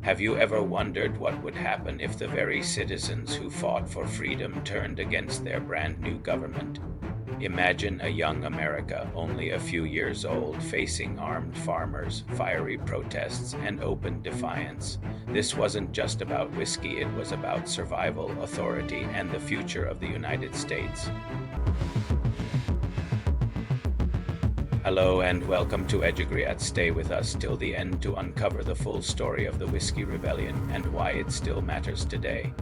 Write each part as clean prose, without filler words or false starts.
Have you ever wondered what would happen if the very citizens who fought for freedom turned against their brand new government? Imagine a young America, only a few years old, facing armed farmers, fiery protests, and open defiance. This wasn't just about whiskey, it was about survival, authority, and the future of the United States. Hello and welcome to EDUGREAT. Stay with us till the end to uncover the full story of the Whiskey Rebellion and why it still matters today.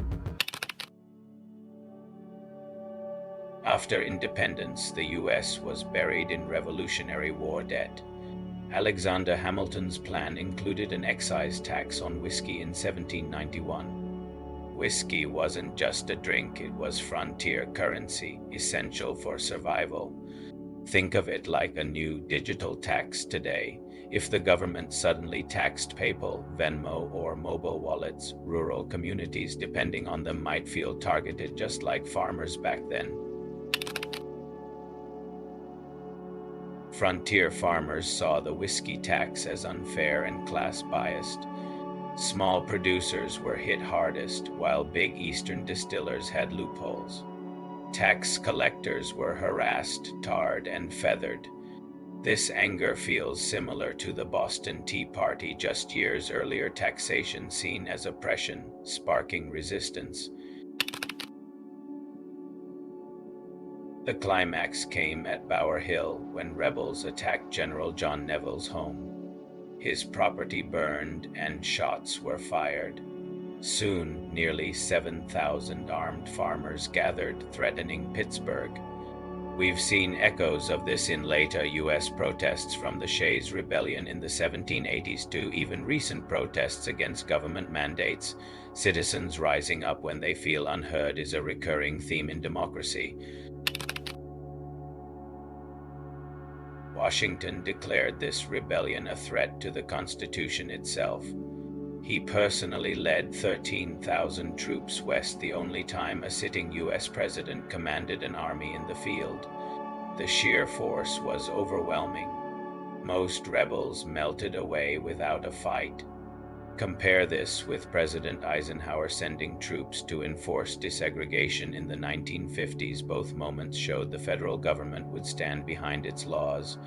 After independence, the U.S. was buried in Revolutionary War debt. Alexander Hamilton's plan included an excise tax on whiskey in 1791. Whiskey wasn't just a drink, it was frontier currency, essential for survival. Think of it like a new digital tax today. If the government suddenly taxed PayPal, Venmo, or mobile wallets, rural communities depending on them might feel targeted, just like farmers back then. Frontier farmers saw the whiskey tax as unfair and class-biased. Small producers were hit hardest, while big Eastern distillers had loopholes. Tax collectors were harassed, tarred, and feathered. This anger feels similar to the Boston Tea Party just years earlier, taxation seen as oppression, sparking resistance. The climax came at Bower Hill when rebels attacked General John Neville's home. His property burned and shots were fired. Soon, nearly 7,000 armed farmers gathered, threatening Pittsburgh. We've seen echoes of this in later U.S. protests, from the Shays' Rebellion in the 1780s to even recent protests against government mandates. Citizens rising up when they feel unheard is a recurring theme in democracy. Washington declared this rebellion a threat to the Constitution itself. He personally led 13,000 troops west, the only time a sitting U.S. president commanded an army in the field. The sheer force was overwhelming. Most rebels melted away without a fight. Compare this with President Eisenhower sending troops to enforce desegregation in the 1950s. Both moments showed the federal government would stand behind its laws.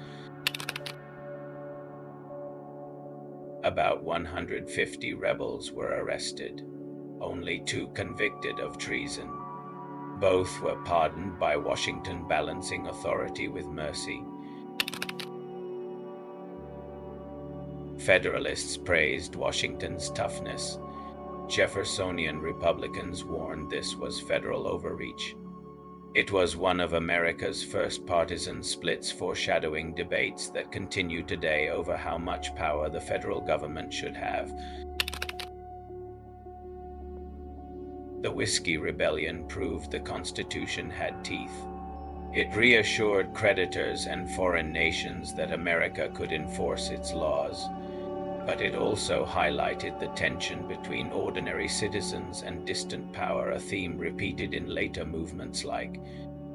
About 150 rebels were arrested, only 2 convicted of treason. Both were pardoned by Washington, balancing authority with mercy. Federalists praised Washington's toughness. Jeffersonian Republicans warned this was federal overreach. It was one of America's first partisan splits, foreshadowing debates that continue today over how much power the federal government should have. The Whiskey Rebellion proved the Constitution had teeth. It reassured creditors and foreign nations that America could enforce its laws. But it also highlighted the tension between ordinary citizens and distant power, a theme repeated in later movements like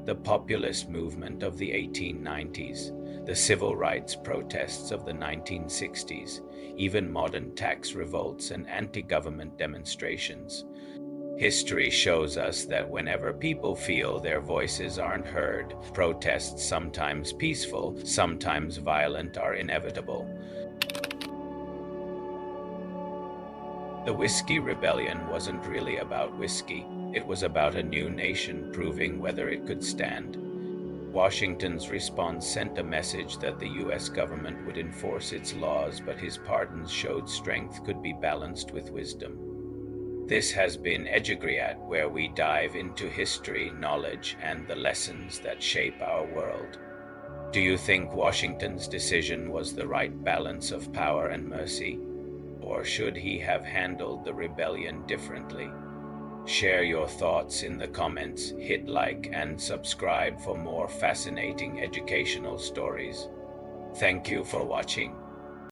the populist movement of the 1890s, the civil rights protests of the 1960s, even modern tax revolts and anti-government demonstrations. History shows us that whenever people feel their voices aren't heard, protests, sometimes peaceful, sometimes violent, are inevitable. The Whiskey Rebellion wasn't really about whiskey. It was about a new nation proving whether it could stand. Washington's response sent a message that the U.S. government would enforce its laws, but his pardons showed strength could be balanced with wisdom. This has been EDUGREAT, where we dive into history, knowledge, and the lessons that shape our world. Do you think Washington's decision was the right balance of power and mercy? Or should he have handled the rebellion differently? Share your thoughts in the comments, hit like and subscribe for more fascinating educational stories. Thank you for watching.